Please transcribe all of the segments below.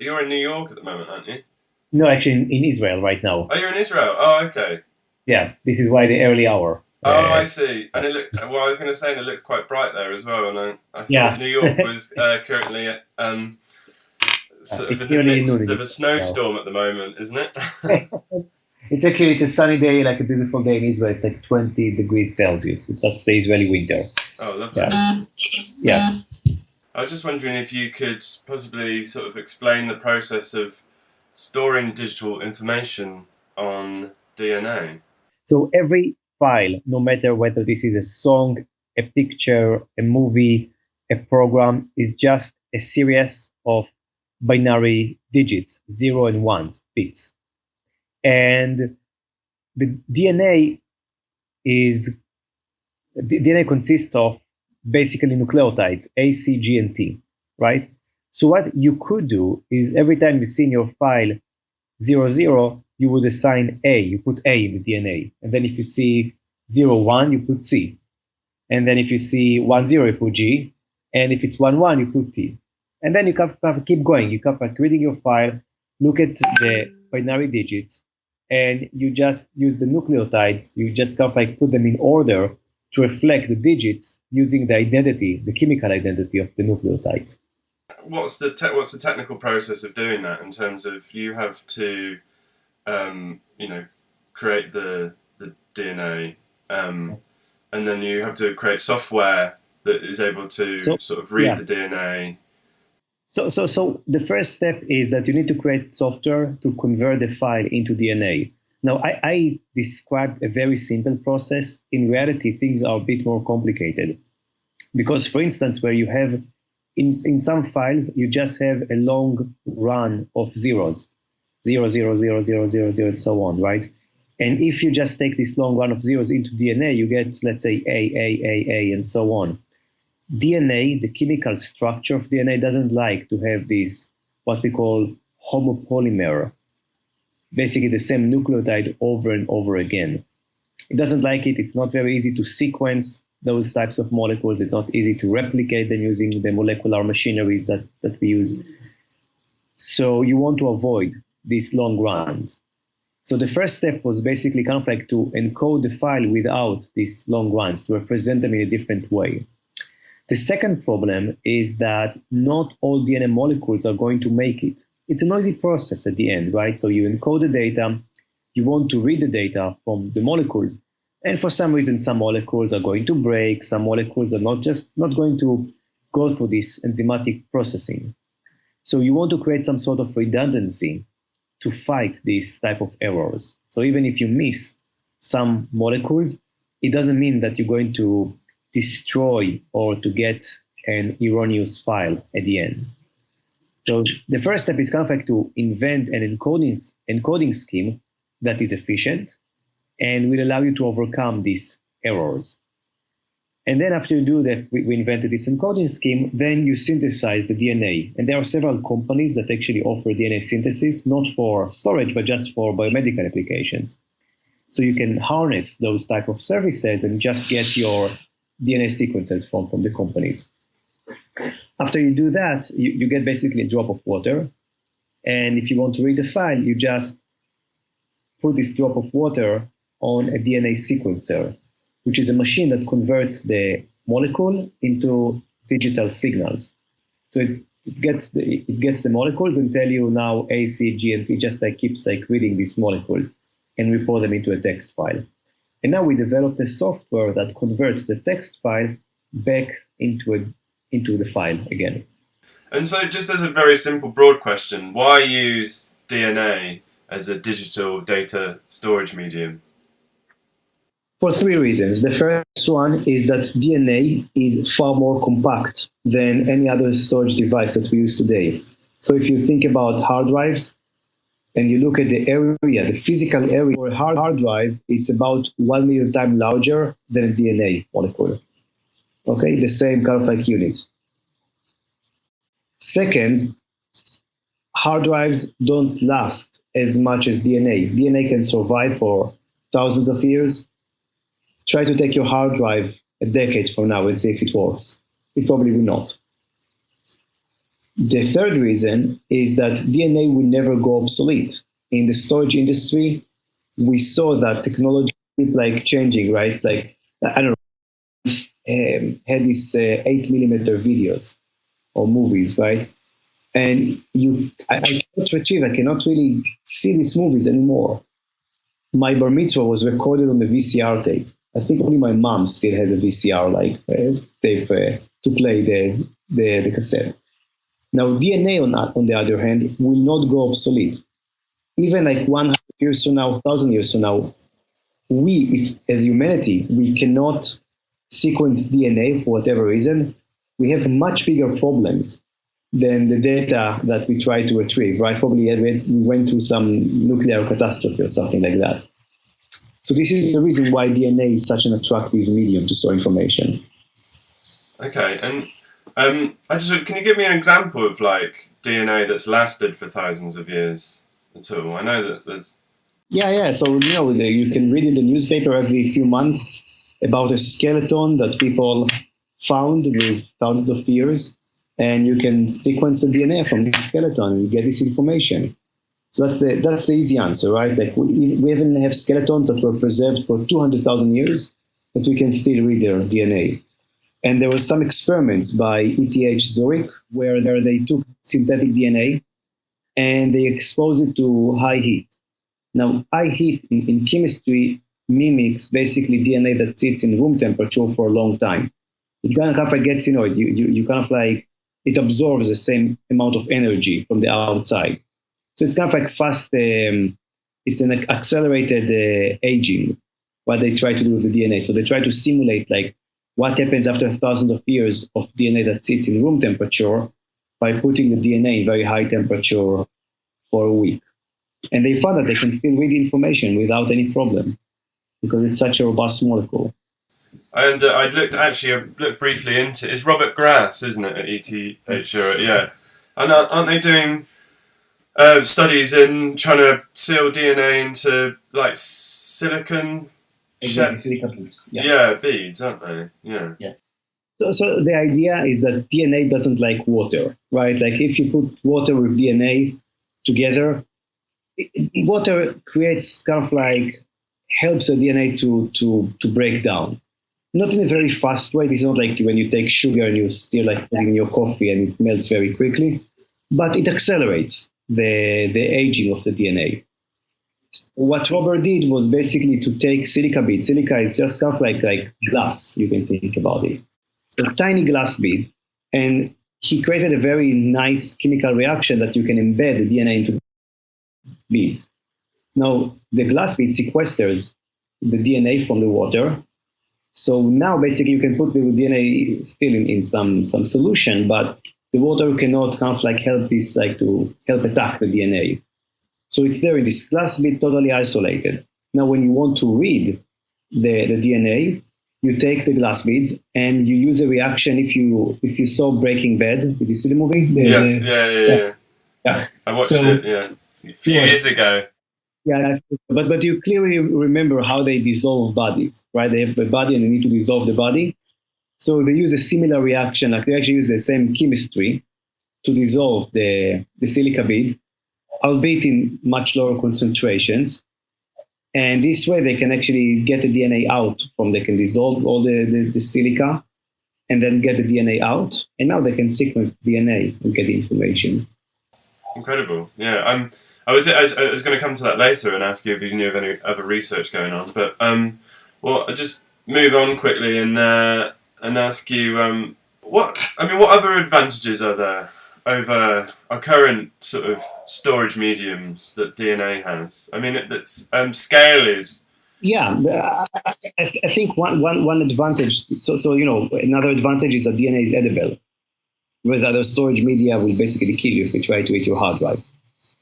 You're in New York at the moment, aren't you? No, actually, in Israel right now. Oh, you're in Israel. Oh, okay. Yeah, this is why the early hour. Oh, I see. And it looked. Well, I was going to say, and it looked quite bright there as well. And I thought Yeah, New York was currently sort of it's in the nearly noon midst in of a Israel now. snowstorm at the moment, isn't it? It's a sunny day, like a beautiful day in Israel. It's like 20 degrees Celsius. That's the Israeli winter. Oh, lovely. Yeah, yeah. I was just wondering if you could possibly sort of explain the process of storing digital information on DNA. So every file, no matter whether this is a song, a picture, a movie, a program, is just a series of binary digits, zero and ones, bits. And the is DNA consists of basically nucleotides, A, C, G, and T, right? So what you could do is every time you see in your file 00, you would assign A, you put A in the DNA. And then if you see 01, you put C. And then if you see 10, you put G. And if it's 11, you put T. And then you kind of keep going. You kind of reading your file, look at the binary digits, and you just use the nucleotides. You just kind of like put them in order to reflect the digits using the identity, the chemical identity of the nucleotides. What's the technical process of doing that in terms of you have to you know create the DNA and then you have to create software that is able to So sort of read yeah, the DNA. So the first step is that you need to create software to convert the file into DNA. Now, I described a very simple process. In reality, things are a bit more complicated because, for instance, where you have in some files, you just have a long run of zeros, 0, 0, 0, 0, 0, 0, and so on, right? And if you just take this long run of zeros into DNA, you get, let's say, A, and so on. DNA, the chemical structure of DNA, doesn't like to have this, what we call homopolymer, basically the same nucleotide over and over again. It doesn't like it. It's not very easy to sequence those types of molecules. It's not easy to replicate them using the molecular machineries that we use. So you want to avoid these long runs. So the first step was basically kind of like to encode the file without these long runs, to represent them in a different way. The second problem is that not all DNA molecules are going to make it. It's a noisy process at the end, right? So you encode the data, you want to read the data from the molecules, and for some reason, some molecules are going to break, some molecules are not going to go through this enzymatic processing. So you want to create some sort of redundancy to fight these type of errors. So even if you miss some molecules, it doesn't mean that you're going to destroy or to get an erroneous file at the end. So the first step is kind of like to invent an encoding scheme that is efficient and will allow you to overcome these errors. And then after you do that, we invented this encoding scheme, then you synthesize the DNA. And there are several companies that actually offer DNA synthesis, not for storage, but just for biomedical applications. So you can harness those type of services and just get your DNA sequences from the companies. After you do that, you get basically a drop of water. And if you want to read the file, you just put this drop of water on a DNA sequencer, which is a machine that converts the molecule into digital signals. So it gets the molecules and tell you now A, C, G, and T, just like keeps like reading these molecules and report them into a text file. And now we developed a software that converts the text file back into the file again. And so, just as a very simple, broad question, why use DNA as a digital data storage medium? For three reasons. The first one is that DNA is far more compact than any other storage device that we use today. So if you think about hard drives and you look at the area, the physical area for a hard drive, it's about 1 million times larger than a DNA molecule. Okay, the same kind of like unit. Second, hard drives don't last as much as DNA. DNA can survive for thousands of years. Try to take your hard drive a decade from now and see if it works. It probably will not. The third reason is that DNA will never go obsolete. In the storage industry, we saw that technology keep like changing, right? Like I don't know, had these 8 millimeter videos or movies, right? And I cannot retrieve, I cannot really see these movies anymore. My bar mitzvah was recorded on the VCR tape. I think only my mom still has a VCR like tape to play the cassette. Now DNA on the other hand will not go obsolete. Even like 100 years from now, 1,000 years from now, as humanity, we cannot sequence DNA for whatever reason. We have much bigger problems than the data that we try to retrieve, right? Probably we went through some nuclear catastrophe or something like that. So this is the reason why DNA is such an attractive medium to store information. Okay, and can you give me an example of like DNA that's lasted for thousands of years at all? I know that there's. Yeah. So you can read in the newspaper every few months about a skeleton that people found with thousands of years, and you can sequence the DNA from the skeleton and you get this information. So that's the easy answer, right? Like we even have skeletons that were preserved for 200,000 years, but we can still read their DNA. And there were some experiments by ETH Zurich where they took synthetic DNA and they exposed it to high heat. Now, high heat in chemistry mimics basically DNA that sits in room temperature for a long time. It kind of like gets, you kind of like, it absorbs the same amount of energy from the outside. So it's kind of like fast, it's an accelerated aging, what they try to do with the DNA. So they try to simulate like what happens after thousands of years of DNA that sits in room temperature by putting the DNA in very high temperature for a week. And they found that they can still read information without any problem because it's such a robust molecule. And I looked briefly into it's Robert Grass, isn't it, at ETH Zurich? Yeah. And aren't they doing studies in trying to seal DNA into like silicon beads. Yeah, beads, aren't they? Yeah. So the idea is that DNA doesn't like water, right? Like if you put water with DNA together, water creates kind of like helps the DNA to break down. Not in a very fast way. It's not like when you take sugar and you still like putting in your coffee and it melts very quickly, but it accelerates the aging of the DNA. So what Robert did was basically to take silica beads. Silica is just kind of like glass, you can think about it. So tiny glass beads. And he created a very nice chemical reaction that you can embed the DNA into beads. Now, the glass bead sequesters the DNA from the water. So now basically you can put the DNA still in some solution, but the water cannot kind of like help this, like to help attack the DNA. So it's there in this glass bead, totally isolated. Now, when you want to read the DNA, you take the glass beads and you use a reaction. If you saw Breaking Bad, did you see the movie? Yes. I watched it. Yeah, a few years ago. Yeah, but you clearly remember how they dissolve bodies, right? They have a body and they need to dissolve the body. So they use a similar reaction, like they actually use the same chemistry to dissolve the silica beads, albeit in much lower concentrations. And this way they can actually get the DNA out they can dissolve all the silica and then get the DNA out. And now they can sequence DNA and get the information. Incredible. Yeah, I was going to come to that later and ask you if you knew of any other research going on, but well, I'll just move on quickly and ask you what other advantages are there over our current sort of storage mediums that DNA has? I mean, scale is. Yeah, I think one advantage. So another advantage is that DNA is edible, whereas other storage media will basically kill you if you try to eat your hard drive.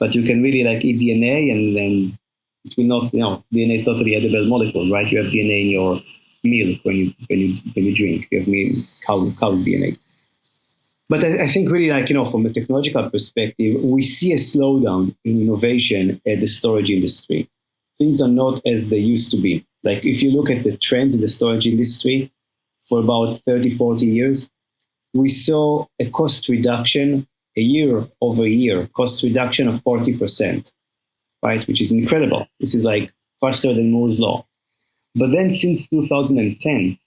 But you can really like eat DNA, and then it will not. DNA is totally edible molecule, right? You have DNA in your milk when you drink. You have cow's DNA. But I think really from a technological perspective, we see a slowdown in innovation at the storage industry. Things are not as they used to be. Like if you look at the trends in the storage industry for about 30, 40 years, we saw a cost reduction a year-over-year cost reduction of 40%, right? Which is incredible. This is like faster than Moore's law. But then since 2010,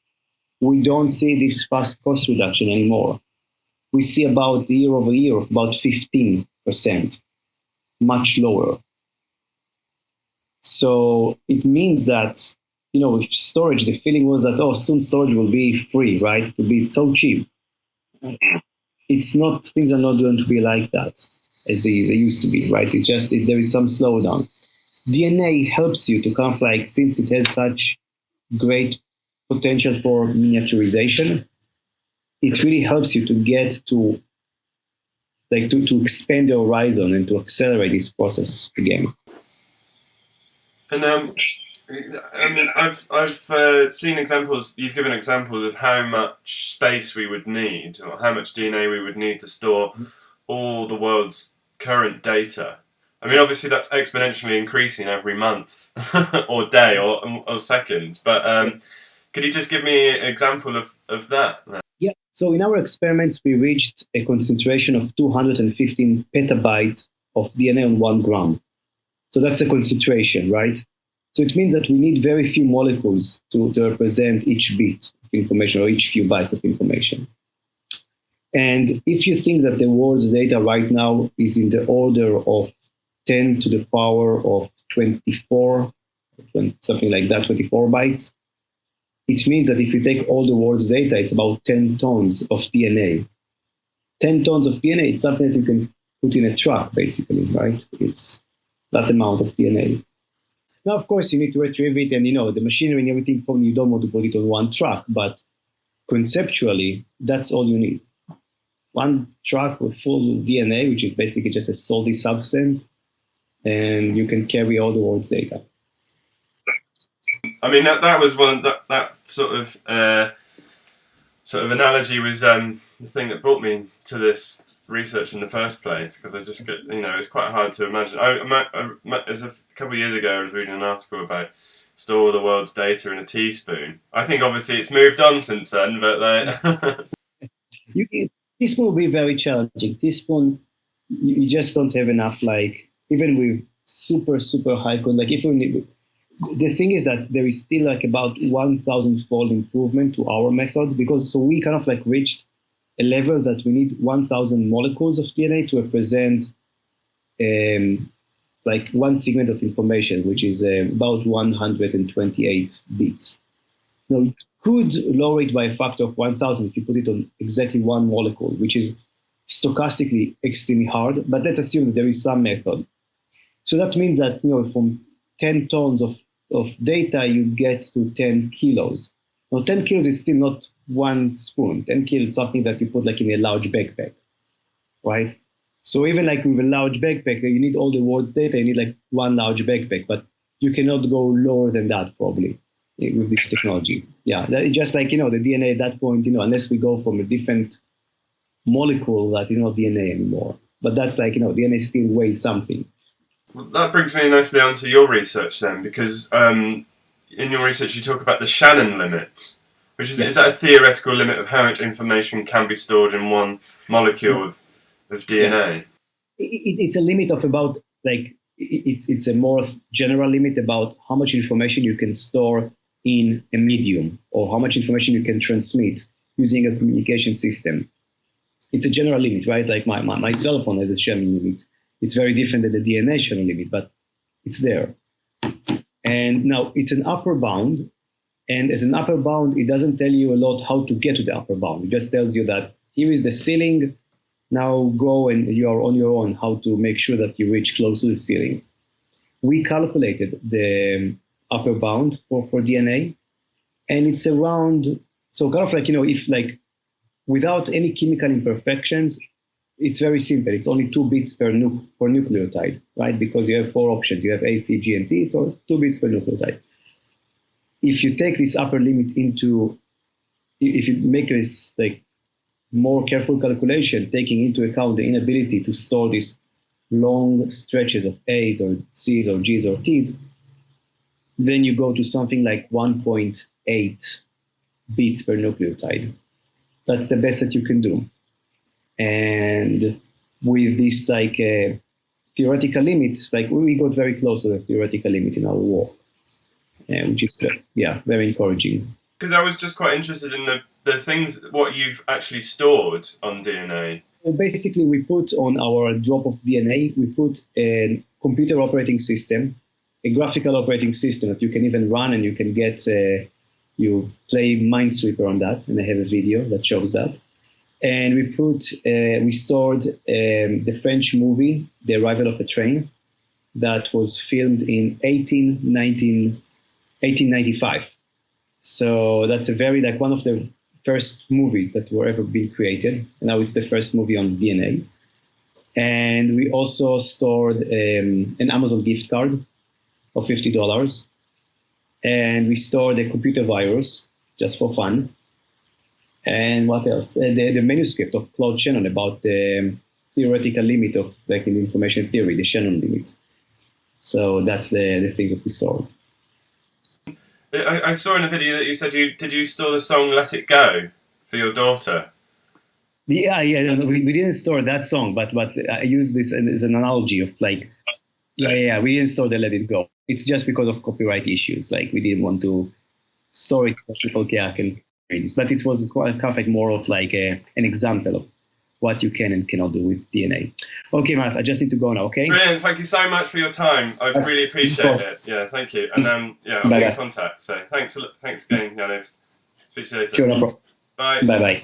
we don't see this fast cost reduction anymore. We see about year-over-year of about 15%, much lower. So it means that, with storage, the feeling was that, soon storage will be free, right? It will be so cheap. It's not, things are not going to be like that as they used to be, right? There is some slowdown. DNA helps you to kind of like, since it has such great potential for miniaturization, it really helps you to get to, like, to expand the horizon and to accelerate this process again. And I mean, I've seen examples. You've given examples of how much space we would need, or how much DNA we would need to store all the world's current data. I mean, obviously that's exponentially increasing every month, or day, or second. But could you just give me an example of that? Yeah. So in our experiments, we reached a concentration of 215 petabytes of DNA on 1 gram. So that's the concentration, right? So it means that we need very few molecules to represent each bit of information or each few bytes of information. And if you think that the world's data right now is in the order of 10 to the power of 24, something like that, 24 bytes, it means that if you take all the world's data, it's about 10 tons of DNA. 10 tons of DNA, it's something that you can put in a truck, basically, right? It's that amount of DNA. Now, of course, you need to retrieve it, and the machinery and everything, probably you don't want to put it on one truck, but conceptually, that's all you need. One truck with full DNA, which is basically just a salty substance, and you can carry all the world's data. I mean, that was one that sort of analogy was the thing that brought me to this research in the first place, because I just get, it's quite hard to imagine. As a couple of years ago, I was reading an article about store the world's data in a teaspoon. I think obviously it's moved on since then, but teaspoon will be very challenging. Teaspoon, you just don't have enough, like, even with super, super high code, like the thing is that there is still like about 1,000-fold improvement to our method, because so we kind of like reached a level that we need 1,000 molecules of DNA to represent like one segment of information, which is about 128 bits. Now, you could lower it by a factor of 1,000 if you put it on exactly one molecule, which is stochastically extremely hard, but let's assume that there is some method. So that means that, from 10 tons of data, you get to 10 kilos. Now, 10 kilos is still not one spoon. 10 kilos is something that you put like in a large backpack, right? So even like with a large backpack, you need all the world's data, you need like one large backpack, but you cannot go lower than that probably with this technology. Yeah, just like, the DNA at that point, unless we go from a different molecule that is not DNA anymore. But that's like, DNA still weighs something. Well, that brings me nicely onto your research then, because in your research you talk about the Shannon limit, which is, is that a theoretical limit of how much information can be stored in one molecule of DNA? Yeah. It's a limit of about, like, it's a more general limit about how much information you can store in a medium, or how much information you can transmit using a communication system. It's a general limit, right? Like my cell phone has a Shannon limit. It's very different than the DNA Shannon limit, but it's there. And now it's an upper bound. And as an upper bound, it doesn't tell you a lot how to get to the upper bound. It just tells you that here is the ceiling. Now go and you are on your own how to make sure that you reach close to the ceiling. We calculated the upper bound for DNA, and it's around, so kind of like, if like without any chemical imperfections, it's very simple. It's only 2 bits per nucleotide, right? Because you have 4 options. You have A, C, G, and T, so 2 bits per nucleotide. If you take this upper limit if you make this like more careful calculation, taking into account the inability to store these long stretches of A's or C's or G's or T's, then you go to something like 1.8 bits per nucleotide. That's the best that you can do. And with this like theoretical limit, like we got very close to the theoretical limit in our work, which is very encouraging. Because I was just quite interested in the things, what you've actually stored on DNA. So basically, we put on our drop of DNA, we put a computer operating system, a graphical operating system that you can even run, and you can get, you play Minesweeper on that, and I have a video that shows that. And we stored the French movie, The Arrival of a Train, that was filmed in 1895. So that's like one of the first movies that were ever being created. And now it's the first movie on DNA. And we also stored an Amazon gift card of $50. And we stored a computer virus just for fun. And what else? The manuscript of Claude Shannon about the theoretical limit of, like in information theory, the Shannon limit. So that's the things that we stored. I saw in a video that you said did you store the song "Let It Go" for your daughter? Yeah. We didn't store that song, but I use this as an analogy of like, we didn't store the "Let It Go." It's just because of copyright issues. Like we didn't want to store it so people can read this. But it was kind of like more of like an example of what you can and cannot do with DNA. Okay, Matt, I just need to go now, okay? Brilliant. Thank you so much for your time. I really appreciate it. Yeah, thank you. And I'll be in contact. So thanks again, Yaniv. Speak to you later. Sure, no problem. Bye. Bye-bye.